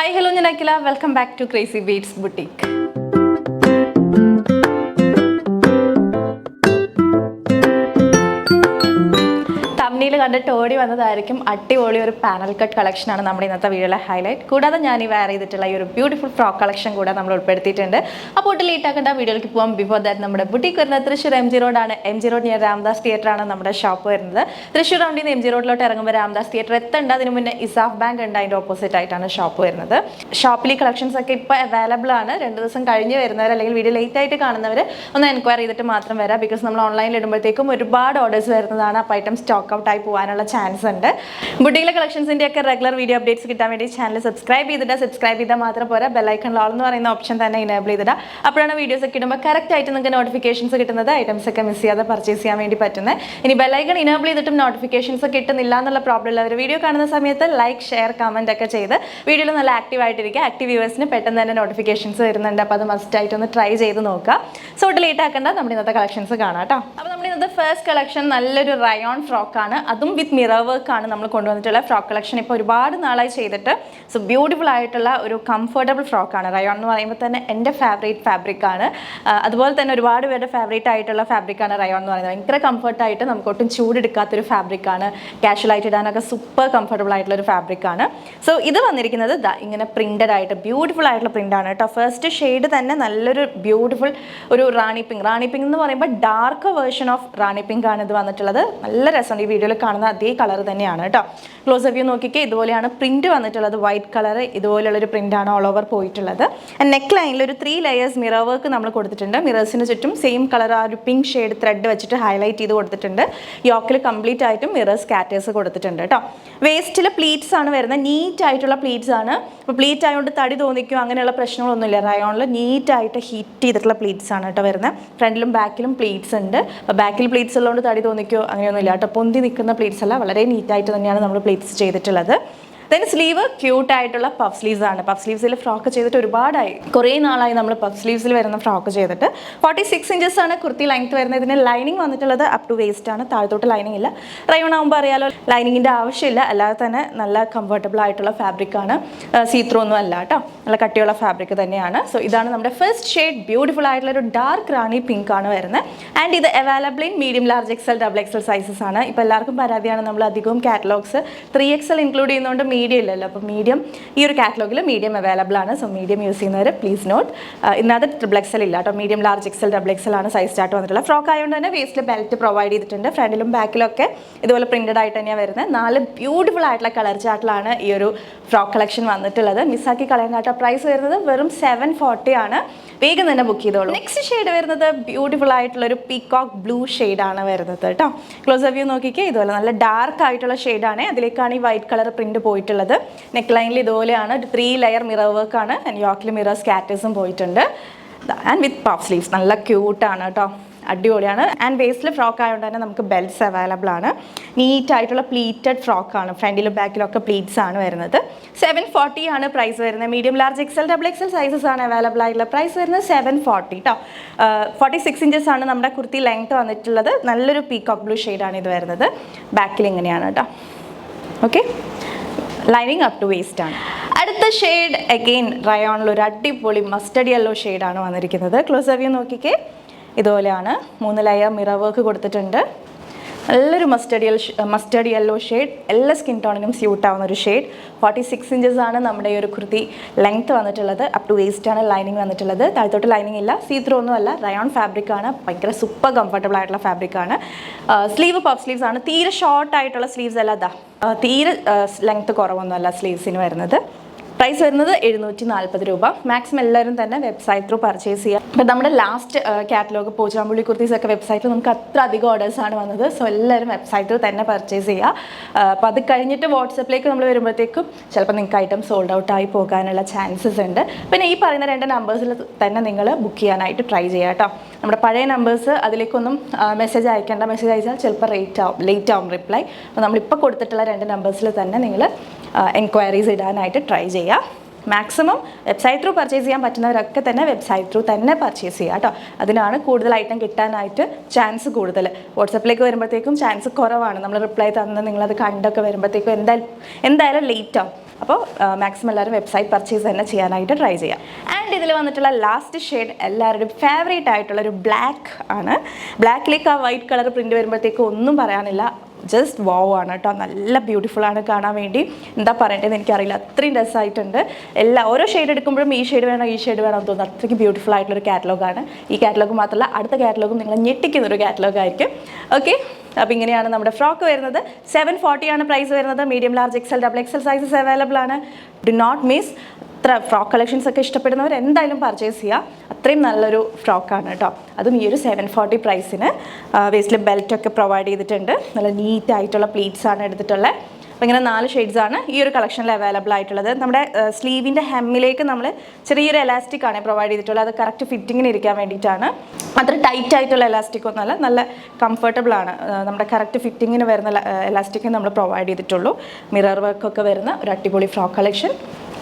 Hi, hello, ഞാൻ അഖില. Welcome back to Crazy Beats Boutique. തമ്മിൽ കണ്ടിട്ട് ഓടി വന്നതായിരിക്കും അടിപൊളി ഒരു പാനൽ കട്ട് കളക്ഷനാണ് നമ്മുടെ ഇന്നത്തെ വീഡിയോയിലെ ഹൈലൈറ്റ്. കൂടാതെ ഞാൻ ഈ വെയർ ചെയ്തിട്ടുള്ള ഈ ഒരു ബ്യൂട്ടിഫുൾ ഫ്രോക്ക് കളക്ഷൻ കൂടെ നമ്മൾ ഉൾപ്പെടുത്തിയിട്ടുണ്ട്. അപ്പോൾ ലേറ്റ് ആക്കേണ്ട വീഡിയോയിലേക്ക് പോകാം. ബിഫോർ ദാറ്റ് നമ്മുടെ ബുട്ടീക്ക് വരുന്നത് തൃശ്ശൂർ MG റോഡാണ്. MG road near Ramdas theatre ആണ് നമ്മുടെ ഷോപ്പ് വരുന്നത്. തൃശ്ശൂർ റൗണ്ടിൽ നിന്ന് MG റോഡിലോട്ട് ഇറങ്ങുമ്പോൾ രാംദാസ് തിയേറ്റർ എത്തേണ്ട അതിന് മുന്നേ ഇസാഫ് ബാങ്ക് ഉണ്ട്, അതിൻ്റെ ഓപ്പോസിറ്റ് ആയിട്ടാണ് ഷോപ്പ് വരുന്നത്. ഷോപ്പിൽ ഈ കളക്ഷൻസ് ഒക്കെ ഇപ്പോൾ അവൈലബിൾ ആണ്. 2 ദിവസം കഴിഞ്ഞ് വരുന്നവർ അല്ലെങ്കിൽ വീഡിയോ ലേറ്റ് ആയിട്ട് കാണുന്നവർ ഒന്ന് എൻക്വയറി ചെയ്തിട്ട് മാത്രം വരാം. ബിക്കോസ് നമ്മൾ ഓൺലൈനിൽ ഇടുമ്പോഴത്തേക്കും ഒരുപാട് ഓർഡേഴ്സ് വരുന്നതാണ്. അപ്പോൾ ഐറ്റം സ്റ്റോക്ക് ഔട്ട് ആയി പോകാനുള്ള ചാൻസ് ഉണ്ട്. ബുട്ടീക്കിലെ കളക്ഷൻസിൻ്റെ ഒക്കെ റെഗുലർ വീഡിയോ അപ്ഡേറ്റ്സ് കിട്ടാൻ വേണ്ടി ചാനൽ സബ്സ്ക്രൈബ് ചെയ്താൽ മാത്രം പോരാ, ബെല്ലൈക്കൺ ഓൾ എന്ന് പറയുന്ന ഓപ്ഷൻ തന്നെ ഇനേബിൾ ചെയ്തിടുക. അപ്പോഴാണ് വീഡിയോസ് ഒക്കെ ഇടുമ്പോൾ കറക്റ്റ് ആയിട്ട് നിങ്ങൾക്ക് നോട്ടിഫിക്കേഷൻസ് കിട്ടുന്നത്, ഐറ്റംസ് ഒക്കെ മിസ് ചെയ്യാതെ പർച്ചേസ് ചെയ്യാൻ വേണ്ടി പറ്റുന്നത്. ഇനി ബെല്ലൈക്കൺ ഇനേബിൾ ചെയ്തിട്ടും നോട്ടിഫിക്കേഷൻസ് കിട്ടുന്നില്ല എന്നുള്ള പ്രോബ്ലം ഉള്ളവർ വീഡിയോ കാണുന്ന സമയത്ത് ലൈക്ക്, ഷെയർ, കമന്റ് ഒക്കെ ചെയ്ത് വീഡിയോയിൽ നല്ല ആക്റ്റീവ് ആയിട്ടിരിക്കുക. ആക്റ്റീവ് വ്യൂവേഴ്സിന് പെട്ടെന്ന് തന്നെ നോട്ടിഫിക്കേഷൻസ് വരുന്നുണ്ട്. അപ്പോൾ അത് മസ്റ്റ് ആയിട്ടൊന്ന് ട്രൈ ചെയ്ത് നോക്കുക. സോ ലേറ്റ് ആക്കേണ്ട നമ്മുടെ ഇന്നത്തെ കളക്ഷൻസ് കാണാം കേട്ടോ. അപ്പോൾ നമ്മുടെ ഇന്നത്തെ ഫസ്റ്റ് കളക്ഷൻ നല്ലൊരു റയോൺ ഫ്രോക്കാണ്. അതും വിത്ത് മിറർ വർക്ക് ആണ് നമ്മൾ കൊണ്ടുവന്നിട്ടുള്ള ഫ്രോക്ക് കളക്ഷൻ. ഇപ്പോൾ ഒരുപാട് നാളായി ചെയ്തിട്ട്. സോ ബ്യൂട്ടിഫുൾ ആയിട്ടുള്ള ഒരു കംഫർട്ടബിൾ ഫ്രോക്കാണ്. റയോൺ എന്ന് പറയുമ്പോൾ തന്നെ എൻ്റെ ഫേവറേറ്റ് ഫാബ്രിക് ആണ്. അതുപോലെ തന്നെ ഒരുപാട് പേരുടെ ഫേവറേറ്റ് ആയിട്ടുള്ള ഫാബ്രിക്കാണ് റയോൺ എന്ന് പറയുന്നത്. ഭയങ്കര കംഫർട്ടായിട്ട് നമുക്ക് ഒട്ടും ചൂടെടുക്കാത്തൊരു ഫാബ്രിക്കാണ്. കാഷ്വലായിട്ട് ഇടാനൊക്കെ സൂപ്പർ കംഫർട്ടബിൾ ആയിട്ടുള്ള ഒരു ഫാബ്രിക്കാണ്. സോ ഇത് വന്നിരിക്കുന്നത് ഇങ്ങനെ പ്രിന്റഡ് ആയിട്ട് ബ്യൂട്ടിഫുൾ ആയിട്ടുള്ള പ്രിൻ്റാണ് കേട്ടോ. ഫസ്റ്റ് ഷെയ്ഡ് തന്നെ നല്ലൊരു ബ്യൂട്ടിഫുൾ ഒരു റാണി പിങ്ക് എന്ന് പറയുമ്പോൾ dark version of Rani pink ആണ് ഇത് വന്നിട്ടുള്ളത്. നല്ല രസമുണ്ട്. ഈ വീഡിയോയിൽ കാണുന്ന അതേ കളർ തന്നെയാണ് കേട്ടോ. ക്ലോസ് വ്യൂ നോക്കിക്കേ, ഇതുപോലെയാണ് പ്രിന്റ് വന്നിട്ടുള്ളത്. വൈറ്റ് കളർ ഇതുപോലുള്ളൊരു പ്രിന്റാണ് ഓൾ ഓവർ പോയിട്ടുള്ളത്. നെക്ക് ലൈനിൽ ഒരു 3 ലെയേഴ്സ് മിറർ വർക്ക് നമ്മൾ കൊടുത്തിട്ടുണ്ട്. മിറേഴ്സിന് ചുറ്റും സെയിം കളർ ആ ഒരു പിങ്ക് ഷെയ്ഡ് ത്രെഡ് വെച്ചിട്ട് ഹൈലൈറ്റ് ചെയ്ത് കൊടുത്തിട്ടുണ്ട്. യോക്കിൽ കംപ്ലീറ്റ് ആയിട്ടും മിറർ സ്കാറ്റേഴ്സ് കൊടുത്തിട്ടുണ്ട് കേട്ടോ. വേസ്റ്റിൽ പ്ലീറ്റ്സ് ആണ് വരുന്നത്. നീറ്റ് ആയിട്ടുള്ള പ്ലീറ്റ്സ് ആണ്. അപ്പോൾ പ്ലീറ്റ് ആയതുകൊണ്ട് തടി തോന്നിക്കും അങ്ങനെയുള്ള പ്രശ്നങ്ങളൊന്നുമില്ല. റയോണിൽ നീറ്റായിട്ട് ഹീറ്റ് ചെയ്തിട്ടുള്ള പ്ലീറ്റ്സ് ആണ് കേട്ടോ വരുന്നത്. ഫ്രണ്ടിലും ബാക്കിലും പ്ലീറ്റ്സ് ഉണ്ട്. അപ്പോൾ ബാക്കിൽ പ്ലീറ്റ്സ് ഉള്ളതുകൊണ്ട് തടി തോന്നിക്കോ അങ്ങനെയൊന്നുമില്ല കേട്ടോ. പൊന്തി നിൽക്കുന്ന പ്ലീറ്റ്സ് അല്ല, വളരെ നീറ്റായിട്ട് തന്നെയാണ് നമ്മൾ പ്ലീറ്റ്സ് ചെയ്തിട്ടുള്ളത്. ദെൻ സ്ലീവ് ക്യൂട്ടായിട്ടുള്ള പഫ് സ്ലീവ്സ് ആണ്. പഫ് സ്ലീവ്സിൽ ഫ്രോക്ക് ചെയ്തിട്ട് ഒരുപാടായി, കുറേ നാളായി നമ്മൾ പഫ് സ്ലീവ്സിൽ വരുന്ന ഫ്രോക്ക് ചെയ്തിട്ട്. 46 ഇഞ്ചസ് ആണ് കുർത്തി ലെങ്ത് വരുന്നത്. ഇതിന് ലൈനിങ് വന്നിട്ടുള്ളത് അപ് ടു വേസ്റ്റ് ആണ്, താഴത്തോട്ട് ലൈനിങ് ഇല്ല. റയോൺ ആകുമ്പോൾ അറിയാലോ ലൈനിങ്ങിൻ്റെ ആവശ്യമില്ല. അല്ലാതെ തന്നെ നല്ല കംഫർട്ടബിൾ ആയിട്ടുള്ള ഫാബ്രിക്കാണ്. സീത്രോ ഒന്നും അല്ല കേട്ടോ, നല്ല കട്ടിയുള്ള ഫാബ്രിക് തന്നെയാണ്. സോ ഇതാണ് നമ്മുടെ ഫസ്റ്റ് ഷെയ്ഡ്. ബ്യൂട്ടിഫുൾ ആയിട്ടുള്ള ഒരു ഡാർക്ക് റാണി പിങ്ക് ആണ് വരുന്നത്. ആൻഡ് ഇത് available in medium, large XL, XXL sizes ആണ്. ഇപ്പോൾ എല്ലാവർക്കും പരാതിയാണ് നമ്മൾ അധികവും കാറ്റലോഗ്സ് 3XL ഇൻക്ലൂഡ് ചെയ്യുന്നതുകൊണ്ട് മീഡിയം ഇല്ലല്ലോ. അപ്പോൾ മീഡിയം ഈ ഒരു കാറ്റലോഗിൽ മീഡിയം അവൈലബിൾ ആണ്. സോ മീഡിയം യൂസ് ചെയ്യുന്നവർ പ്ലീസ് നോട്ട്. ഇതിനകത്ത് XXL ഇല്ല കേട്ടോ. മീഡിയം, ലാർജ് XL, XXL ആണ് സൈസ് സ്റ്റാർട്ട് വന്നിട്ടുള്ള ഫ്രോക്ക് ആയതുകൊണ്ട് തന്നെ വേസ്റ്റിൽ ബെൽറ്റ് പ്രൊവൈഡ് ചെയ്തിട്ടുണ്ട്. ഫ്രണ്ടിലും ബാക്കിലൊക്കെ ഇതുപോലെ പ്രിന്റഡ് ആയിട്ട് തന്നെയാണ് വരുന്നത്. 4 ബ്യൂട്ടിഫുൾ ആയിട്ടുള്ള കളർ ചാർട്ടിലാണ് ഈ ഒരു ഫ്രോക്ക് കളക്ഷൻ വന്നിട്ടുള്ളത്. മിസ്സാക്കി കളയാനായിട്ട് പ്രൈസ് വരുന്നത് വെറും 740 ആണ്. വേഗം തന്നെ ബുക്ക് ചെയ്തോളൂ. നെക്സ്റ്റ് ഷെയ്ഡ് വരുന്നത് ബ്യൂട്ടിഫുൾ ആയിട്ടുള്ള ഒരു പീകോക്ക് ബ്ലൂ ഷെയ്ഡാണ് വരുന്നത് കേട്ടോ. ക്ലോസ് വ്യൂ നോക്കിക്കേ, ഇതുപോലെ നല്ല ഡാർക്ക് ആയിട്ടുള്ള ഷെയ്ഡാണ്. അതിലേക്കാണ് ഈ വൈറ്റ് കളർ പ്രിന്റ് പോയിട്ടുള്ളത്. നെക്ക് ലൈനിൽ ഇതുപോലെയാണ് 3 ലെയർ മിറർ വർക്ക് ആണ്. യോക്കിൽ മിറർ സ്കാറ്റേഴ്സും പോയിട്ടുണ്ട്. ആൻഡ് വിത്ത് പഫ് സ്ലീവ്സ് നല്ല ക്യൂട്ടാണ് കേട്ടോ, അടിപൊളിയാണ്. ആൻഡ് വേസ്റ്റിൽ ഫ്രോക്ക് ആയതുകൊണ്ട് തന്നെ നമുക്ക് ബെൽറ്റ്സ് അവൈലബിൾ ആണ്. നീറ്റായിട്ടുള്ള പ്ലീറ്റഡ് ഫ്രോക്കാണ്. ഫ്രണ്ടിലും ബാക്കിലൊക്കെ പ്ലീറ്റ്സ് ആണ് വരുന്നത്. 740 ആണ് പ്രൈസ് വരുന്നത്. Medium, large XL, XXL sizes ആണ് അവൈലബിൾ ആയിട്ടുള്ള. പ്രൈസ് വരുന്നത് 740 കേട്ടോ. 46 ഇഞ്ചസ് ആണ് നമ്മുടെ കുർത്തി ലെങ്ത് വന്നിട്ടുള്ളത്. നല്ലൊരു പീകോക്ക് ബ്ലൂ ഷെയ്ഡാണ് ഇത് വരുന്നത്. ബാക്കിൽ ഇങ്ങനെയാണ് കേട്ടോ. Okay, lining up to waist ആണ്. അടുത്ത ഷെയ്ഡ് അഗെയിൻ റയോണിൽ ഒരു അടിപൊളി മസ്റ്റർഡ് യെല്ലോ ഷെയ്ഡാണ് വന്നിരിക്കുന്നത്. ക്ലോസ് വ്യൂ നോക്കിക്കേ, ഇതുപോലെയാണ് 3 ലെയർ മിറർ വർക്ക് കൊടുത്തിട്ടുണ്ട്. നല്ലൊരു മസ്റ്റർഡ് യെല്ലോ ഷെയ്ഡ്. എല്ലാ സ്കിൻ ടോണിനും സ്യൂട്ട് ആവുന്ന ഒരു ഷെയ്ഡ്. 46 ഇഞ്ചസ് ആണ് നമ്മുടെ ഈ ഒരു കുർത്തി ലെങ്ത് വന്നിട്ടുള്ളത്. അപ് ടു വേസ്റ്റ് ആണ് ലൈനിങ് വന്നിട്ടുള്ളത്. താഴത്തോട്ട് ലൈനിങ് ഇല്ല. സീത്രോ ഒന്നും അല്ല, റയോൺ ഫാബ്രിക് ആണ്. ഭയങ്കര സൂപ്പർ കംഫർട്ടബിൾ ആയിട്ടുള്ള ഫാബ്രിക് ആണ്. സ്ലീവ് പഫ് സ്ലീവ്സ് ആണ്. തീരെ ഷോർട്ട് ആയിട്ടുള്ള സ്ലീവ്സ് അല്ല, തീരെ ലെങ്ത് കുറവൊന്നും അല്ല സ്ലീവ്സിന് വരുന്നത്. പ്രൈസ് വരുന്നത് 740 രൂപ. മാക്സിമം എല്ലാവരും തന്നെ വെബ്സൈറ്റ് ത്രൂ പർച്ചേസ് ചെയ്യുക. അപ്പോൾ നമ്മുടെ ലാസ്റ്റ് കാറ്റലോഗ് പോച്ചാമ്പുള്ളി കുർത്തീസ് ഒക്കെ വെബ്സൈറ്റിൽ നമുക്ക് അത്ര അധികം ഓർഡേഴ്സാണ് വന്നത്. സോ എല്ലാവരും വെബ്സൈറ്റ് ത്രൂ തന്നെ പർച്ചേസ് ചെയ്യുക. അപ്പോൾ അത് കഴിഞ്ഞിട്ട് വാട്സപ്പിലേക്ക് നമ്മൾ വരുമ്പോഴത്തേക്കും ചിലപ്പോൾ നിങ്ങൾക്ക് ഐറ്റം സോൾഡ് ഔട്ട് ആയി പോകാനുള്ള ചാൻസസ് ഉണ്ട്. പിന്നെ ഈ പറയുന്ന 2 നമ്പേഴ്സിൽ തന്നെ നിങ്ങൾ ബുക്ക് ചെയ്യാനായിട്ട് ട്രൈ ചെയ്യുക കേട്ടോ. നമ്മുടെ പഴയ നമ്പേഴ്സ് അതിലേക്കൊന്നും മെസ്സേജ് അയക്കേണ്ട. മെസ്സേജ് അയച്ചാൽ ചിലപ്പോൾ ലേറ്റ് ആവും റിപ്ലൈ. അപ്പോൾ നമ്മളിപ്പോൾ കൊടുത്തിട്ടുള്ള 2 നമ്പേഴ്സിൽ തന്നെ നിങ്ങൾ എൻക്വയറീസ് ഇടാനായിട്ട് ട്രൈ ചെയ്യുക. മാക്സിമം വെബ്സൈറ്റ് ത്രൂ പർച്ചേസ് ചെയ്യാൻ പറ്റുന്നവരൊക്കെ തന്നെ വെബ്സൈറ്റ് ത്രൂ തന്നെ പർച്ചേസ് ചെയ്യുക കേട്ടോ. അതിനാണ് കൂടുതൽ ഐറ്റം കിട്ടാനായിട്ട് ചാൻസ് കൂടുതൽ. വാട്സപ്പിലേക്ക് വരുമ്പോഴത്തേക്കും ചാൻസ് കുറവാണ്. നമ്മൾ റിപ്ലൈ തന്ന് നിങ്ങളത് കണ്ടൊക്കെ വരുമ്പോഴത്തേക്കും എന്തായാലും ലേറ്റ് ആവും. അപ്പോൾ മാക്സിമം എല്ലാവരും വെബ്സൈറ്റ് പർച്ചേസ് തന്നെ ചെയ്യാനായിട്ട് ട്രൈ ചെയ്യാം. ആൻഡ് ഇതിൽ വന്നിട്ടുള്ള ലാസ്റ്റ് ഷെയ്ഡ് എല്ലാവരുടെയും ഫേവറേറ്റ് ആയിട്ടുള്ള ഒരു ബ്ലാക്ക് ആണ്. ബ്ലാക്കിലേക്ക് ആ വൈറ്റ് കളർ പ്രിൻറ്റ് വരുമ്പോഴത്തേക്ക് ഒന്നും പറയാനില്ല, ജസ്റ്റ് വാവ് ആണ് കേട്ടോ. നല്ല ബ്യൂട്ടിഫുൾ ആണ് കാണാൻ വേണ്ടി. എന്താ പറയേണ്ടതെന്ന് എനിക്കറിയില്ല, അത്രയും രസമായിട്ടുണ്ട്. ഓരോ ഷെയ്ഡ് എടുക്കുമ്പോഴും ഈ ഷെയ്ഡ് വേണം ഈ ഷെയ്ഡ് വേണം എന്ന് തോന്നുന്നു. അത്രയ്ക്ക് ബ്യൂട്ടിഫുൾ ആയിട്ടുള്ളൊരു കാറ്റലോഗാണ്. ഈ കാറ്റലോഗ് മാത്രമല്ല അടുത്ത കാറ്റലോഗും നിങ്ങൾ ഞെട്ടിക്കുന്നൊരു കാറ്റലോഗായിരിക്കും. ഓക്കെ, അപ്പോൾ ഇങ്ങനെയാണ് നമ്മുടെ ഫ്രോക്ക് വരുന്നത്. 740 ആണ് പ്രൈസ് വരുന്നത്. Medium, large, XL, XXL sizes available ആണ്. Do not miss. ഇത്ര ഫ്രോക്ക് കളക്ഷൻസ് ഒക്കെ ഇഷ്ടപ്പെടുന്നവർ എന്തായാലും പർച്ചേസ് ചെയ്യുക. അത്രയും നല്ലൊരു ഫ്രോക്കാണ് കേട്ടോ. അതും ഈ ഒരു 740 പ്രൈസിന്. വേസ്റ്റിൽ ബെൽറ്റൊക്കെ പ്രൊവൈഡ് ചെയ്തിട്ടുണ്ട്. നല്ല നീറ്റ് ആയിട്ടുള്ള പ്ലീറ്റ്സ് ആണ് എടുത്തിട്ടുള്ളത്. അപ്പോൾ ഇങ്ങനെ 4 ഷെയ്ഡ്സാണ് ഈ ഒരു കളക്ഷനിൽ അവൈലബിൾ ആയിട്ടുള്ളത്. നമ്മുടെ സ്ലീവിൻ്റെ ഹെമ്മിലേക്ക് നമ്മൾ ചെറിയൊരു എലാസ്റ്റിക് ആണ് പ്രൊവൈഡ് ചെയ്തിട്ടുള്ളത്. അത് കറക്റ്റ് ഫിറ്റിങ്ങിന് ഇരിക്കാൻ വേണ്ടിയിട്ടാണ്. അത്ര ടൈറ്റ് ആയിട്ടുള്ള എലാസ്റ്റിക് ഒന്നുമല്ല, നല്ല കംഫർട്ടബിൾ ആണ്. നമ്മുടെ കറക്റ്റ് ഫിറ്റിങ്ങിന് വരുന്ന എലാസ്റ്റിക് നമ്മൾ പ്രൊവൈഡ് ചെയ്തിട്ടുള്ളൂ. മിറർ വർക്കൊക്കെ വരുന്ന ഒരു അടിപൊളി ഫ്രോക്ക് കളക്ഷൻ.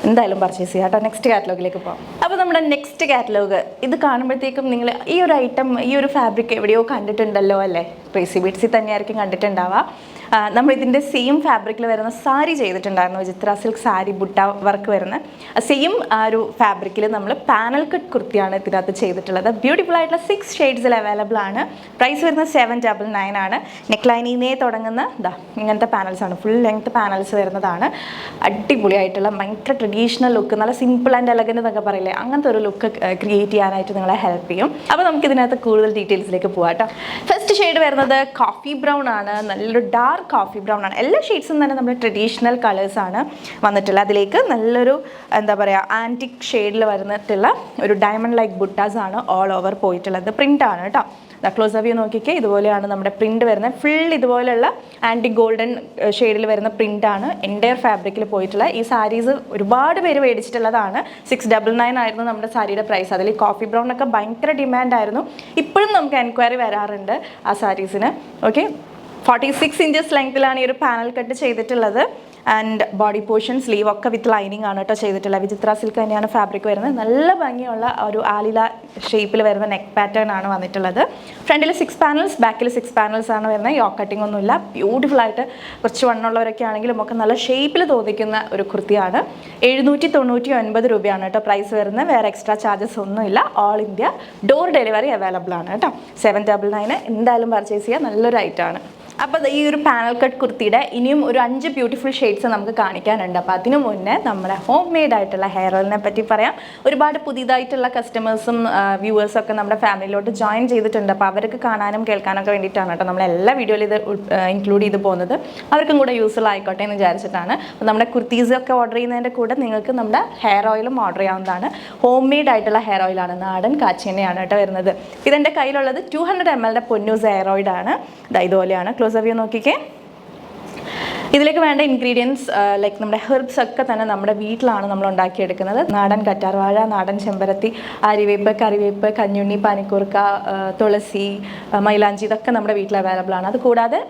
എന്തായാലും പർച്ചേസ് ചെയ്യാം കേട്ടോ. നെക്സ്റ്റ് കാറ്റലോഗിലേക്ക് പോകാം. അപ്പോൾ നമ്മുടെ നെക്സ്റ്റ് കാറ്റലോഗ് ഇത് കാണുമ്പോഴത്തേക്കും നിങ്ങൾ ഈ ഒരു ഐറ്റം, ഈ ഒരു ഫാബ്രിക് എവിടെയോ കണ്ടിട്ടുണ്ടല്ലോ അല്ലേ? ക്രേസി ബീഡ്സിൽ തന്നെയായിരിക്കും കണ്ടിട്ടുണ്ടാവുക. നമ്മൾ ഇതിൻ്റെ സെയിം ഫാബ്രിക്കിൽ വരുന്ന സാരി ചെയ്തിട്ടുണ്ടായിരുന്നു. വിചിത്ര സിൽക്ക് സാരി ബുട്ട വർക്ക് വരുന്ന സെയിം ആ ഒരു ഫാബ്രിക്കിൽ നമ്മൾ പാനൽ കട്ട് കുർത്തിയാണ് ഇതിനകത്ത് ചെയ്തിട്ടുള്ളത്. ബ്യൂട്ടിഫുൾ ആയിട്ടുള്ള 6 ഷെയ്ഡ്സിൽ അവൈലബിൾ ആണ്. പ്രൈസ് വരുന്നത് 799 ആണ്. നെക്ക് ലൈനിന്നേ തുടങ്ങുന്ന ഇങ്ങനത്തെ പാനൽസ് ആണ്. ഫുൾ ലെങ്ത് പാനൽസ് വരുന്നതാണ്. അടിപൊളിയായിട്ടുള്ള ഭയങ്കര ട്രഡീഷണൽ ലുക്ക്, നല്ല സിമ്പിൾ ആൻഡ് എലഗൻ്റ് എന്നൊക്കെ പറയില്ലേ, അങ്ങനത്തെ ഒരു ലുക്ക് ക്രിയേറ്റ് ചെയ്യാനായിട്ട് നിങ്ങളെ ഹെൽപ്പ് ചെയ്യും. അപ്പോൾ നമുക്ക് ഇതിനകത്ത് കൂടുതൽ ഡീറ്റെയിൽസിലേക്ക് പോകാം കേട്ടോ. ഫസ്റ്റ് ഷെയ്ഡ് വരുന്നത് കോഫി ബ്രൗൺ ആണ്. നല്ലൊരു ഡാർക്ക് കോഫി ബ്രൗൺ ആണ്. എല്ലാ ഷെയ്ഡ്സും തന്നെ നമ്മുടെ ട്രഡീഷണൽ കളേഴ്സാണ് വന്നിട്ടുള്ളത്. അതിലേക്ക് നല്ലൊരു എന്താ പറയുക ആൻറ്റിക് ഷെയ്ഡിൽ വരുന്നിട്ടുള്ള ഒരു ഡയമണ്ട് ലൈക്ക് ബുട്ടാസ് ആണ് ഓൾ ഓവർ പോയിട്ടുള്ളത്. പ്രിൻ്റ് ആണ് കേട്ടോ. ക്ലോസ് വ്യൂ നോക്കിക്കേ, ഇതുപോലെയാണ് നമ്മുടെ പ്രിൻറ്റ് വരുന്നത്. ഫുൾ ഇതുപോലെയുള്ള ആൻറ്റി ഗോൾഡൻ ഷെയ്ഡിൽ വരുന്ന പ്രിൻ്റാണ് എൻ്റയർ ഫാബ്രിക്കിൽ പോയിട്ടുള്ളത്. ഈ സാരീസ് ഒരുപാട് പേര് മേടിച്ചിട്ടുള്ളതാണ്. 699 ആയിരുന്നു നമ്മുടെ സാരിയുടെ പ്രൈസ്. അതിൽ കോഫി ബ്രൗൺ ഒക്കെ ഭയങ്കര ഡിമാൻഡായിരുന്നു. ഇപ്പോഴും നമുക്ക് എൻക്വയറി വരാറുണ്ട് ആ സാരീസിന്. ഓക്കെ, 46 ഇഞ്ചസ് ലെങ്ത്തിലാണ് ഈ ഒരു പാനൽ കട്ട് ചെയ്തിട്ടുള്ളത്. ആൻഡ് ബോഡി പോർഷൻ സ്ലീവ് ഒക്കെ വിത്ത് ലൈനിങ് ആണ് കേട്ടോ ചെയ്തിട്ടുള്ളത്. വിചിത്ര സിൽക്ക് തന്നെയാണ് ഫാബ്രിക് വരുന്നത്. നല്ല ഭംഗിയുള്ള ഒരു ആലില ഷേപ്പിൽ വരുന്ന നെക്ക് പാറ്റേൺ ആണ് വന്നിട്ടുള്ളത്. ഫ്രണ്ടിൽ 6 പാനൽസ്, ബാക്കിൽ 6 പാനൽസ് ആണ് വരുന്നത്. യോക്ക് കട്ടിംഗ് ഒന്നുമില്ല. ബ്യൂട്ടിഫുൾ ആയിട്ട് കുറച്ച് വണ്ണുള്ളവരൊക്കെ ആണെങ്കിലും ഒക്കെ നല്ല ഷേപ്പിൽ തോന്നിക്കുന്ന ഒരു കുർത്തിയാണ്. 799 രൂപയാണ് കേട്ടോ പ്രൈസ് വരുന്നത്. വേറെ എക്സ്ട്രാ ചാർജസ് ഒന്നുമില്ല. All India door delivery available ആണ് കേട്ടോ. 799 എന്തായാലും പർച്ചേസ് ചെയ്യുക. നല്ലൊരു ഐറ്റമാണ്. അപ്പോൾ ഈ ഒരു പാനൽ കട്ട് കുർത്തിയുടെ ഇനിയും ഒരു 5 ബ്യൂട്ടിഫുൾ ഷെയ്ഡ്സ് നമുക്ക് കാണിക്കാനുണ്ട്. അപ്പോൾ അതിനു മുന്നേ നമ്മുടെ ഹോം മെയ്ഡ് ആയിട്ടുള്ള ഹെയർ ഓയിലിനെ പറ്റി പറയാം. ഒരുപാട് പുതിയതായിട്ടുള്ള കസ്റ്റമേഴ്സും വ്യൂവേഴ്സും ഒക്കെ നമ്മുടെ ഫാമിലിയിലോട്ട് ജോയിൻ ചെയ്തിട്ടുണ്ട്. അപ്പോൾ അവർക്ക് കാണാനും കേൾക്കാനൊക്കെ വേണ്ടിയിട്ടാണ് കേട്ടോ നമ്മൾ എല്ലാ വീഡിയോയിലും ഇത് ഇൻക്ലൂഡ് ചെയ്ത് പോകുന്നത്. അവർക്കും കൂടെ യൂസ്ഫുൾ ആയിക്കോട്ടെ എന്ന് വിചാരിച്ചിട്ടാണ്. അപ്പോൾ നമ്മുടെ കുർത്തീസൊക്കെ ഓർഡർ ചെയ്യുന്നതിൻ്റെ കൂടെ നിങ്ങൾക്ക് നമ്മുടെ ഹെയർ ഓയിലും ഓർഡർ ചെയ്യാവുന്നതാണ്. ഹോം മെയ്ഡ് ആയിട്ടുള്ള ഹെയർ ഓയിലാണ്. നാടൻ കാച്ചിനെയാണ് കേട്ടോ വരുന്നത്. ഇതെൻ്റെ കയ്യിലുള്ളത് 200 ml പൊന്നൂസ് ഹെയർ ഓയിലാണ്. ഇതുപോലെയാണ്. ക്ലോസ് വ്യൂ നോക്കിക്കേ. ഇതിലേക്ക് വേണ്ട ഇൻഗ്രീഡിയൻസ് ലൈക്ക് നമ്മുടെ ഹെർബ്സ് ഒക്കെ തന്നെ നമ്മുടെ വീട്ടിലാണ് നമ്മൾ ഉണ്ടാക്കിയെടുക്കുന്നത്. നാടൻ കറ്റാർവാഴ, നാടൻ ചെമ്പരത്തി, അരിവേപ്പ്, കറിവേപ്പ്, കഞ്ഞുണ്ണി, പനിക്കൂർക്ക, തുളസി, മൈലാഞ്ചി, ഇതൊക്കെ നമ്മുടെ വീട്ടിൽ അവൈലബിൾ ആണ്. അതുകൂടാതെ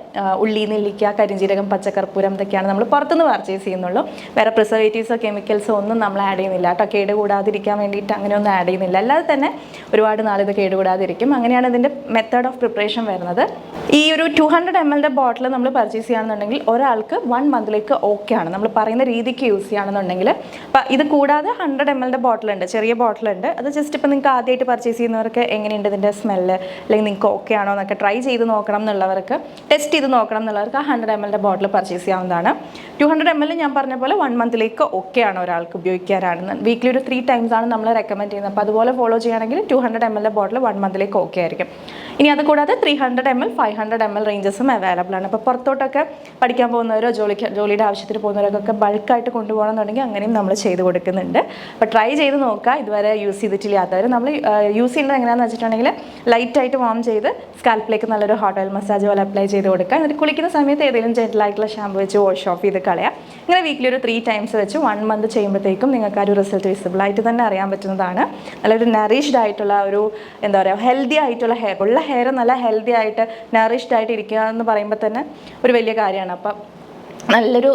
ഉള്ളി, നെല്ലിക്ക, കരിഞ്ജീരകം, പച്ചക്കർപ്പൂരം ഇതൊക്കെയാണ് നമ്മൾ പുറത്തുനിന്ന് പർച്ചേസ് ചെയ്യുന്നുള്ളൂ. വേറെ പ്രിസർവേറ്റീവ്സോ കെമിക്കൽസോ ഒന്നും നമ്മൾ ആഡ് ചെയ്യുന്നില്ല കേട്ടോ. കേട് കൂടാതിരിക്കാൻ വേണ്ടിയിട്ട് അങ്ങനെയൊന്നും ആഡ് ചെയ്യുന്നില്ല. അല്ലാതെ തന്നെ ഒരുപാട് നാളിത് കേടുകൂടാതിരിക്കും. അങ്ങനെയാണ് ഇതിൻ്റെ മെത്തേഡ് ഓഫ് പ്രിപ്പറേഷൻ വരുന്നത്. ഈ ഒരു 200 ml ബോട്ടിൽ നമ്മൾ പർച്ചേസ് ചെയ്യുകയാണെന്നുണ്ടെങ്കിൽ ഒരാൾക്ക് 1 മന്തിലേക്ക് ഓക്കെ ആണ്. നമ്മൾ പറയുന്ന രീതിക്ക് യൂസ് ചെയ്യുകയാണെന്നുണ്ടെങ്കിൽ. അപ്പം ഇത് കൂടാതെ 100 ml ബോട്ടിലുണ്ട്, ചെറിയ ബോട്ടിലുണ്ട്. അത് ജസ്റ്റ് ഇപ്പം നിങ്ങൾക്ക് ആദ്യമായിട്ട് പർച്ചേസ് ചെയ്യുന്നവർക്ക് എങ്ങനെയുണ്ട് ഇതിൻ്റെ സ്മെല്ല്, അല്ലെങ്കിൽ നിങ്ങൾക്ക് ഓക്കെ ആണോ എന്നൊക്കെ ട്രൈ ചെയ്ത് നോക്കണം എന്നുള്ളവർക്ക്, ടെസ്റ്റ് ചെയ്ത് നോക്കണം എന്നുള്ളവർക്ക് ആ 100 ml ബോട്ടിൽ പർച്ചേസ് ചെയ്യാവുന്നതാണ്. 200 ml ഞാൻ പറഞ്ഞ പോലെ 1 മന്തിലേക്ക് ഓക്കെ ആണ് ഒരാൾക്ക് ഉപയോഗിക്കാനാണ്. വീക്കിലി ഒരു 3 times ആണ് നമ്മൾ റെക്കമെൻഡ് ചെയ്യുന്നത്. അപ്പോൾ അതുപോലെ ഫോളോ ചെയ്യുകയാണെങ്കിൽ 200 ml ബോട്ടിൽ 1 മന്തിലേക്ക് ഓക്കെ ആയിരിക്കും. ഇനി അതുകൂടാതെ 300 ml, 500 ml റേഞ്ചസും അവൈലബിൾ ആണ്. അപ്പോൾ പുറത്തോട്ടൊക്കെ പഠിക്കാൻ പോകുന്നവരോ ജോലിയുടെ ആവശ്യത്തിന് പോകുന്നവരൊക്കെ ബൾക്കായിട്ട് കൊണ്ടുപോകണമെന്നുണ്ടെങ്കിൽ അങ്ങനെയും നമ്മൾ ചെയ്ത് കൊടുക്കുന്നുണ്ട്. അപ്പോൾ ട്രൈ ചെയ്ത് നോക്കുക. ഇതുവരെ യൂസ് ചെയ്തിട്ടില്ലാത്തവർ നമ്മൾ യൂസ് ചെയ്യുന്നത് എങ്ങനെയാണെന്ന് വെച്ചിട്ടുണ്ടെങ്കിൽ ലൈറ്റായിട്ട് വാം ചെയ്ത് സ്കാൽപ്പിലേക്ക് നല്ലൊരു ഹോട്ട് ഓയിൽ മസാജ് പോലെ അപ്ലൈ ചെയ്ത് കൊടുക്കുക. എന്നിട്ട് കുളിക്കുന്ന സമയത്ത് ഏതെങ്കിലും ജെന്റിലായിട്ടുള്ള ഷാമ്പു വെച്ച് വാഷ് ഓഫ് ചെയ്ത് കളയാം. ഇങ്ങനെ വീക്കിലി ഒരു 3 times വെച്ച് 1 month ചെയ്യുമ്പോഴത്തേക്കും നിങ്ങൾക്ക് ആ ഒരു റിസൾട്ട് വിസിബിളായിട്ട് തന്നെ അറിയാൻ പറ്റുന്നതാണ്. നല്ലൊരു നറിഷ്ഡ് ആയിട്ടുള്ള ഒരു എന്താ പറയുക ഹെൽത്തി ആയിട്ടുള്ള ഹെയർ, ഉള്ള ഹെയർ നല്ല ഹെൽത്തി ആയിട്ട് നറിഷ്ഡ് ആയിട്ട് ഇരിക്കുക എന്ന് പറയുമ്പോൾ തന്നെ ഒരു വലിയ കാര്യമാണ്. അപ്പം നല്ലൊരു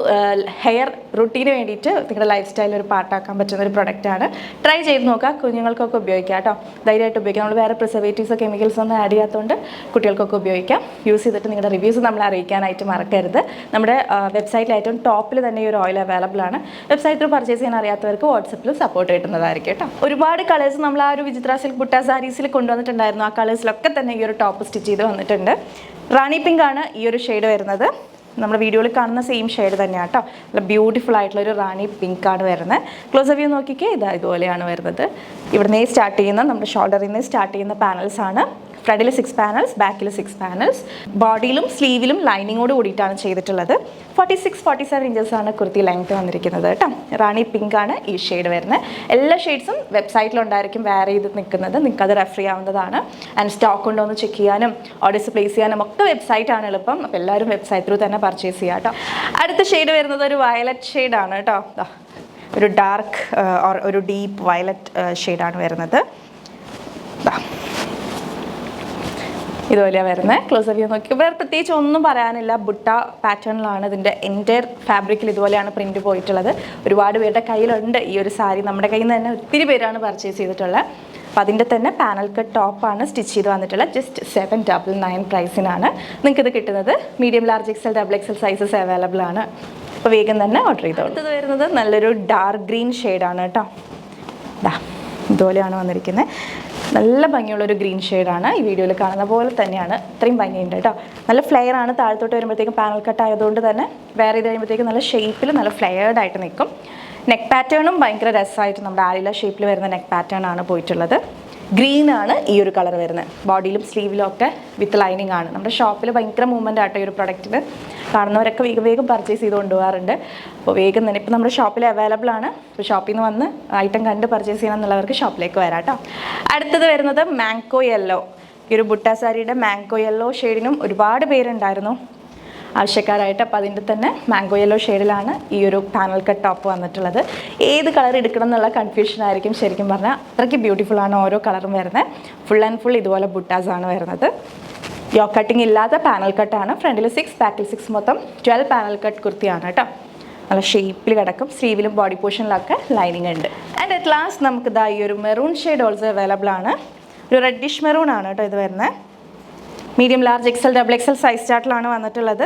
ഹെയർ റുട്ടീന് വേണ്ടിയിട്ട് നിങ്ങളുടെ ലൈഫ് സ്റ്റൈലിൽ ഒരു പാർട്ടാക്കാൻ പറ്റുന്ന ഒരു പ്രൊഡക്റ്റാണ്. ട്രൈ ചെയ്ത് നോക്കുക. കുഞ്ഞുങ്ങൾക്കൊക്കെ ഉപയോഗിക്കാം കേട്ടോ, ധൈര്യമായിട്ട് ഉപയോഗിക്കാം. നമ്മൾ വേറെ പ്രിസർവേറ്റീവ്സോ കെമിക്കൽസോ ഒന്നും ആഡ് ചെയ്യാത്തതുകൊണ്ട് കുട്ടികൾക്കൊക്കെ ഉപയോഗിക്കാം. യൂസ് ചെയ്തിട്ട് നിങ്ങളുടെ റിവ്യൂസ് നമ്മളെ അറിയിക്കാനായിട്ട് മറക്കരുത്. നമ്മുടെ വെബ്സൈറ്റിൽ ഏറ്റവും ടോപ്പിൽ തന്നെ ഈ ഒരു ഓയിൽ അവൈലബിൾ ആണ്. വെബ്സൈറ്റിൽ പർച്ചേസ് ചെയ്യാൻ അറിയാത്തവർക്ക് വാട്സപ്പിൽ സപ്പോർട്ട് കിട്ടുന്നതായിരിക്കും കേട്ടോ. ഒരുപാട് കളേഴ്സ് നമ്മൾ ആ ഒരു വിചിത്ര സിൽക്ക് ബുട്ട സാരീസിൽ കൊണ്ടുവന്നിട്ടുണ്ടായിരുന്നു. ആ കളേഴ്സിലൊക്കെ തന്നെ ഈ ഒരു ടോപ്പ് സ്റ്റിച്ച് ചെയ്ത് വന്നിട്ടുണ്ട്. റാണി പിങ്ക് ആണ് ഈ ഒരു ഷെയ്ഡ് വരുന്നത്. നമ്മുടെ വീഡിയോയിൽ കാണുന്ന സെയിം ഷെയ്ഡ് തന്നെയാണ് കേട്ടോ. നല്ല ബ്യൂട്ടിഫുൾ ആയിട്ടുള്ളൊരു റാണി പിങ്ക് ആണ് വരുന്നത്. ക്ലോസ് വ്യൂ നോക്കിക്കേ, ഇതുപോലെയാണ് വരുന്നത്. ഇവിടുന്ന് സ്റ്റാർട്ട് ചെയ്യുന്ന നമ്മുടെ ഷോൾഡറിൽ നിന്ന് സ്റ്റാർട്ട് ചെയ്യുന്ന പാനൽസ് ആണ്. ഫ്രണ്ടിൽ 6 പാനൽസ്, ബാക്കിൽ 6 പാനൽസ്. ബോഡിയിലും സ്ലീവിലും ലൈനിങ്ങോട് കൂടിയിട്ടാണ് ചെയ്തിട്ടുള്ളത്. 46-47 ഇഞ്ചസ് ആണ് കുർത്തി ലെങ്ത് വന്നിരിക്കുന്നത് കേട്ടോ. റാണി പിങ്ക് ആണ് ഈ ഷെയ്ഡ് വരുന്നത്. എല്ലാ ഷെയ്ഡ്സും വെബ്സൈറ്റിലുണ്ടായിരിക്കും വെയർ ചെയ്ത് നിൽക്കുന്നത്. നിങ്ങൾക്ക് അത് റെഫർ ചെയ്യാവുന്നതാണ്. ആൻഡ് സ്റ്റോക്ക് ഉണ്ടോ എന്ന് ചെക്ക് ചെയ്യാനും ഓർഡേഴ്സ് പ്ലേസ് ചെയ്യാനും ഒക്കെ വെബ്സൈറ്റാണ് എളുപ്പം. അപ്പോൾ എല്ലാവരും വെബ്സൈറ്റ് ത്രൂ തന്നെ പർച്ചേസ് ചെയ്യാം കേട്ടോ. അടുത്ത ഷെയ്ഡ് വരുന്നത് ഒരു വയലറ്റ് ഷെയ്ഡാണ് കേട്ടോ. ഒരു ഡാർക്ക് ഒരു ഡീപ്പ് വയലറ്റ് ഷെയ്ഡാണ് വരുന്നത്. ഇതുപോലെയാണ് വരുന്നത്. ക്ലോസ് വ്യൂ നോക്കി വേറെ പ്രത്യേകിച്ച് ഒന്നും പറയാനില്ല. ബുട്ട പാറ്റേണിലാണ് ഇതിൻ്റെ എൻറ്റയർ ഫാബ്രിക്കിൽ ഇതുപോലെയാണ് പ്രിൻറ്റ് പോയിട്ടുള്ളത്. ഒരുപാട് പേരുടെ കയ്യിലുണ്ട് ഈ ഒരു സാരി. നമ്മുടെ കയ്യിൽ നിന്ന് തന്നെ ഒത്തിരി പേരാണ് പർച്ചേസ് ചെയ്തിട്ടുള്ളത്. അപ്പോൾ അതിൻ്റെ തന്നെ പാനൽ കട്ട് ടോപ്പാണ് സ്റ്റിച്ച് ചെയ്ത് വന്നിട്ടുള്ളത്. ജസ്റ്റ് 799 പ്രൈസിനാണ് നിങ്ങൾക്കിത് കിട്ടുന്നത്. Medium, large, XL, double XL sizes available ആണ്. അപ്പോൾ വേഗം തന്നെ ഓർഡർ ചെയ്തോളൂ. അടുത്തത് വരുന്നത് നല്ലൊരു ഡാർക്ക് ഗ്രീൻ ഷെയ്ഡാണ് കേട്ടോ. ഇതുപോലെയാണ് വന്നിരിക്കുന്നത്. നല്ല ഭംഗിയുള്ളൊരു ഗ്രീൻ ഷെയ്ഡാണ്. ഈ വീഡിയോയിൽ കാണുന്ന പോലെ തന്നെയാണ്. ഇത്രയും ഭംഗിയുണ്ട് കേട്ടോ. നല്ല ഫ്ലെയർ ആണ്. താഴത്തോട്ട് വരുമ്പോഴത്തേക്കും പാനൽ കട്ട് ആയതുകൊണ്ട് തന്നെ വേറെ ചെയ്ത് കഴിയുമ്പോഴത്തേക്കും നല്ല ഷേപ്പിൽ നല്ല ഫ്ലെയർഡ് ആയിട്ട് നിൽക്കും. നെക്ക് പാറ്റേണും ഭയങ്കര രസമായിട്ട് നമ്മുടെ ആലില ഷേപ്പിൽ വരുന്ന നെക്ക് പാറ്റേൺ ആണ് പോയിട്ടുള്ളത്. ഗ്രീൻ ആണ് ഈ ഒരു കളർ വരുന്നത്. ബോഡിയിലും സ്ലീവിലും ഒക്കെ വിത്ത് ലൈനിങ് ആണ്. നമ്മുടെ ഷോപ്പിൽ ഭയങ്കര മൂവ്മെൻ്റ് ആട്ടോ ഈ ഒരു പ്രൊഡക്റ്റിന്. കാണുന്നവരൊക്കെ വേഗം പർച്ചേസ് ചെയ്ത് കൊണ്ടുപോകാറുണ്ട്. അപ്പോൾ വേഗം തന്നെ ഇപ്പോൾ നമ്മുടെ ഷോപ്പിൽ അവൈലബിൾ ആണ്. ഇപ്പോൾ ഷോപ്പിൽ നിന്ന് വന്ന് ഐറ്റം കണ്ട് പർച്ചേസ് ചെയ്യണം എന്നുള്ളവർക്ക് ഷോപ്പിലേക്ക് വരാം കേട്ടോ. അടുത്തത് വരുന്നത് മാംഗോ യെല്ലോ. ഈ ഒരു ബുട്ട സാരിയുടെ മാംഗോ യെല്ലോ ഷെയ്ഡിനും ഒരുപാട് പേരുണ്ടായിരുന്നു ആവശ്യക്കാരായിട്ട്. അപ്പോൾ അതിൻ്റെ തന്നെ മാംഗോ യെല്ലോ ഷെയ്ഡിലാണ് ഈ ഒരു പാനൽ കട്ട് ടോപ്പ് വന്നിട്ടുള്ളത്. ഏത് കളർ എടുക്കണം എന്നുള്ള കൺഫ്യൂഷൻ ആയിരിക്കും. ശരിക്കും പറഞ്ഞാൽ അത്രയ്ക്ക് ബ്യൂട്ടിഫുൾ ആണ് ഓരോ കളറും വരുന്നത്. ഫുൾ ആൻഡ് ഫുൾ ഇതുപോലെ ബുട്ടാസ് ആണ് വരുന്നത്. യോ കട്ടിങ് ഇല്ലാത്ത പാനൽ കട്ടാണ്. ഫ്രണ്ടിൽ 6, ബാക്കിൽ 6, മൊത്തം 12 പാനൽ കട്ട് കുർത്തിയാണ് കേട്ടോ. നല്ല ഷേപ്പിൽ കിടക്കും. സ്ലീവിലും ബോഡി പോർഷനിലൊക്കെ ലൈനിങ് ഉണ്ട്. ആൻഡ് അറ്റ് ലാസ്റ്റ് നമുക്ക് ഇതാ ഈ ഒരു മെറൂൺ ഷെയ്ഡ് ഓൾസോ അവൈലബിൾ ആണ്. ഒരു റെഡിഷ് മെറൂൺ ആണ് കേട്ടോ ഇത് വരുന്നത്. Medium, large, XL, double XL size ചാർട്ടിലാണ് വന്നിട്ടുള്ളത്.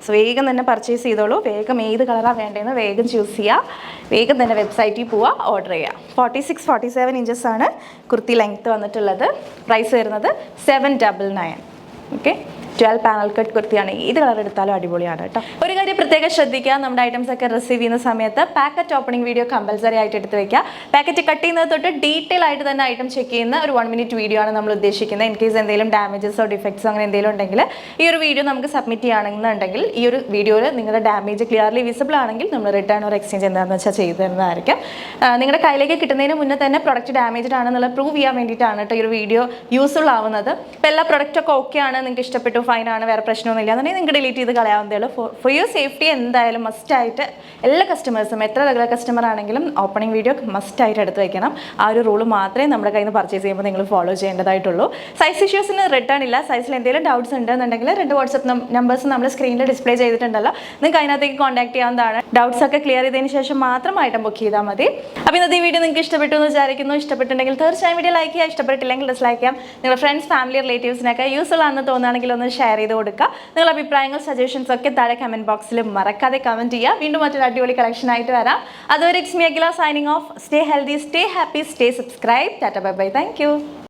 സോ വേഗം തന്നെ പർച്ചേസ് ചെയ്തോളൂ. വേഗം ഏത് കളറാണ് വേണ്ടതെന്ന് വേഗം ചൂസ് ചെയ്യുക. വേഗം തന്നെ വെബ്സൈറ്റിൽ പോവുക, ഓർഡർ ചെയ്യുക. 46-47 ഇഞ്ചസ് ആണ് കുർത്തി ലെങ്ത്ത് വന്നിട്ടുള്ളത്. പ്രൈസ് വരുന്നത് 799. ഓക്കെ, 12 പാനൽ കട്ട് കുർത്തിയാണ്. ഏത് കളർ എടുത്താലും അടിപൊളിയാണ് കേട്ടോ. ഒരു കാര്യം പ്രത്യേകം ശ്രദ്ധിക്കുക, നമ്മുടെ ഐറ്റംസ് ഒക്കെ റിസീവ് ചെയ്യുന്ന സമയത്ത് പാക്കറ്റ് ഓപ്പണിംഗ് വീഡിയോ കമ്പൽസറി ആയിട്ട് എടുത്ത് വെക്കുക. പാക്കറ്റ് കട്ട് ചെയ്യുന്നത് തൊട്ട് ഡീറ്റെയിൽ ആയിട്ട് തന്നെ ഐറ്റം ചെക്ക് ചെയ്യുന്ന ഒരു 1 മിനിറ്റ് വീഡിയോ ആണ് നമ്മൾ ഉദ്ദേശിക്കുന്നത്. ഇൻ കേസ് എന്തെങ്കിലും ഡാമേജസോ ഡിഫക്ട്സോ അങ്ങനെ എന്തെങ്കിലും ഉണ്ടെങ്കിൽ ഈ ഒരു വീഡിയോ നമുക്ക് സബ്മിറ്റ് ചെയ്യുകയാണെന്നുണ്ടെങ്കിൽ ഈ ഒരു വീഡിയോയിൽ നിങ്ങളുടെ ഡാമേജ് ക്ലിയർലി വിസിബിൾ ആണെങ്കിൽ നമ്മൾ റിട്ടേൺ ഓർ എക്സ്ചേഞ്ച് എന്താണെന്ന് വെച്ചാൽ ചെയ്തു തരുന്നതായിരിക്കും. നിങ്ങളുടെ കയ്യിലേക്ക് കിട്ടുന്നതിന് മുന്നേ തന്നെ പ്രൊഡക്റ്റ് ഡാമേജ്ഡ് ആണെന്നുള്ള പ്രൂവ് ചെയ്യാൻ വേണ്ടിയിട്ടാണ് കേട്ടോ ഈ ഒരു വീഡിയോ യൂസ്ഫുൾ ആവുന്നത്. ഇപ്പോൾ എല്ലാ പ്രൊഡക്റ്റൊക്കെ ഓക്കെ ആണ്, നിങ്ങൾക്ക് ഇഷ്ടപ്പെട്ടു, ഫൈൻ ആണ്, വേറെ പ്രശ്നമൊന്നും ഇല്ല എന്നുണ്ടെങ്കിൽ നിങ്ങൾക്ക് ഡിലീറ്റ് ചെയ്ത് കളയാവുന്നതേ ഉള്ളൂ. ഫോർ യുവർ സേഫ്റ്റി എന്തായാലും മസ്റ്റായിട്ട് എല്ലാ കസ്റ്റമേഴ്സും, എത്ര റെഗുലർ കസ്റ്റമർ ആണെങ്കിലും ഓപ്പണിംഗ് വീഡിയോ മസ്റ്റായിട്ട് എടുത്ത് വയ്ക്കണം. ആ ഒരു റൂൾ മാത്രമേ നമ്മുടെ കയ്യിൽ നിന്ന് പർച്ചേസ് ചെയ്യുമ്പോൾ നിങ്ങൾ ഫോളോ ചെയ്യേണ്ടതായിട്ടുള്ളൂ. സൈസ് ഇഷ്യൂസിന് റിട്ടേൺ ഇല്ല. സൈസിൽ എന്തെങ്കിലും ഡൗട്ട്സ് ഉണ്ടെന്നുണ്ടെങ്കിൽ 2 വാട്സപ്പ് നമ്പേഴ്സ് നമ്മൾ സ്ക്രീനിൽ ഡിസ്പ്ലേ ചെയ്തിട്ടുണ്ടല്ലോ, നിങ്ങൾക്ക് അതിനകത്തേക്ക് കോൺടാക്ട് ചെയ്യാവുന്നതാണ്. ഡൗട്ട്സ് ഒക്കെ ക്ലിയർ ചെയ്തതിന് ശേഷം മാത്രം ഐറ്റം ബുക്ക് ചെയ്താൽ മതി. അപ്പോൾ ഇന്നത്തെ ഈ വീഡിയോ നിങ്ങൾക്ക് ഇഷ്ടപ്പെട്ടു എന്ന് വിചാരിക്കുന്നു. ഇഷ്ടപ്പെട്ടുണ്ടെങ്കിൽ തീർച്ചയായും വീഡിയോ ലൈക്ക് ചെയ്യുക, ഇഷ്ടപ്പെട്ടില്ലെങ്കിൽ ഡിസ്ലൈക്ക് ചെയ്യാം. നിങ്ങളുടെ ഫ്രണ്ട്സ്, ഫാമിലി, റിലേറ്റീവ്സിനൊക്കെ യൂസ്ഫുൾ ആണെന്ന് തോന്നുകയാണെങ്കിൽ ഒന്ന് ഷെയർ ചെയ്ത് കൊടുക്കുക. നിങ്ങളുടെ അഭിപ്രായങ്ങൾ, സജഷൻസ് ഒക്കെ താഴെ കമന്റ് ബോക്സിൽ മറക്കാതെ കമന്റ് ചെയ്യുക. വീണ്ടും മറ്റൊരു അടിപൊളി കളക്ഷൻ ആയിട്ട് വരാം. അതുവരെ it's me Akhila signing off. Stay healthy, stay happy, stay subscribe. Tata, bye bye, thank you.